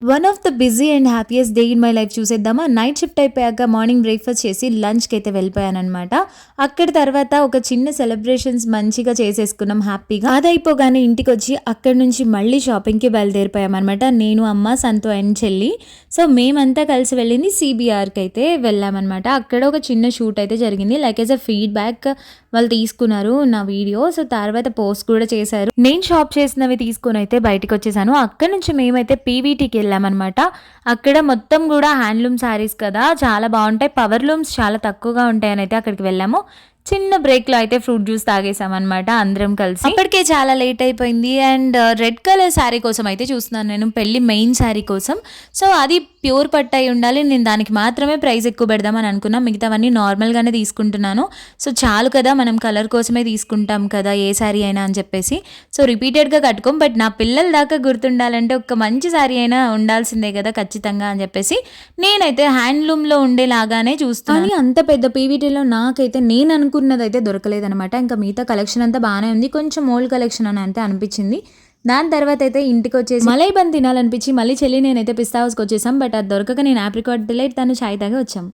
One of the busy and happiest day in my life చూసేద్దామా. Night shift అయిపోయాక morning breakfast చేసి లంచ్కి అయితే వెళ్ళిపోయానమాట. అక్కడ తర్వాత ఒక చిన్న సెలబ్రేషన్స్ మంచిగా చేసేసుకున్నాం హ్యాపీగా. అది అయిపోగానే ఇంటికి వచ్చి అక్కడి నుంచి మళ్ళీ షాపింగ్కి బయలుదేరిపోయామన్నమాట. నేను, అమ్మ, సంతు అండ్ చెల్లి. సో మేమంతా కలిసి వెళ్ళింది సిబిఆర్కి అయితే వెళ్ళామన్నమాట. అక్కడ ఒక చిన్న షూట్ అయితే జరిగింది. లైక్ యాజ్ అ ఫీడ్బ్యాక్ వాళ్ళు తీసుకున్నారు నా వీడియో. సో తర్వాత పోస్ట్ కూడా చేశారు. నేను షాప్ చేసినవి తీసుకుని అయితే బయటకు వచ్చేసాను. అక్కడ నుంచి మేమైతే పీవీటీకి వెళ్ళామన్నమాట. అక్కడ మొత్తం కూడా హ్యాండ్లూమ్ శారీస్ కదా, చాలా బాగుంటాయి. పవర్ లూమ్స్ చాలా తక్కువగా ఉంటాయని అయితే అక్కడికి వెళ్ళాము. చిన్న బ్రేక్లో అయితే ఫ్రూట్ జ్యూస్ తాగేసామన్నమాట అందరం కలిసి. అప్పటికే చాలా లేట్ అయిపోయింది. అండ్ రెడ్ కలర్ శారీ కోసం అయితే చూస్తున్నాను నేను, పెళ్లి మెయిన్ శారీ కోసం. సో అది ప్యూర్ పట్టు అయి ఉండాలి. నేను దానికి మాత్రమే ప్రైస్ ఎక్కువ పెడదామని అనుకున్నా. మిగతావన్నీ నార్మల్గానే తీసుకుంటున్నాను. సో చాలు కదా, మనం కలర్ కోసమే తీసుకుంటాం కదా ఏ శారీ అయినా అని చెప్పేసి. సో రిపీటెడ్గా కట్టుకోం, బట్ నా పిల్లల దాకా గుర్తుండాలంటే ఒక మంచి శారీ అయినా ఉండాల్సిందే కదా ఖచ్చితంగా అని చెప్పేసి నేనైతే హ్యాండ్లూమ్లో ఉండేలాగానే చూస్తాను. కానీ అంత పెద్ద పీవీటీలో నాకైతే నేను అనుకున్నదైతే దొరకలేదనమాట. ఇంకా మిగతా కలెక్షన్ అంతా బాగానే ఉంది, కొంచెం ఓల్డ్ కలెక్షన్ అని అయితే అనిపించింది. దాని తర్వాత అయితే ఇంటికి వచ్చేసి మలై బన్ తినాలనిపించి మళ్ళీ చెల్లి నేనైతే పిస్తా హౌస్కి వచ్చేసాం. బట్ అది దొరకక నేను ఆప్రికాట్ డిలైట్ తను చాయ్ తాగి వచ్చాం.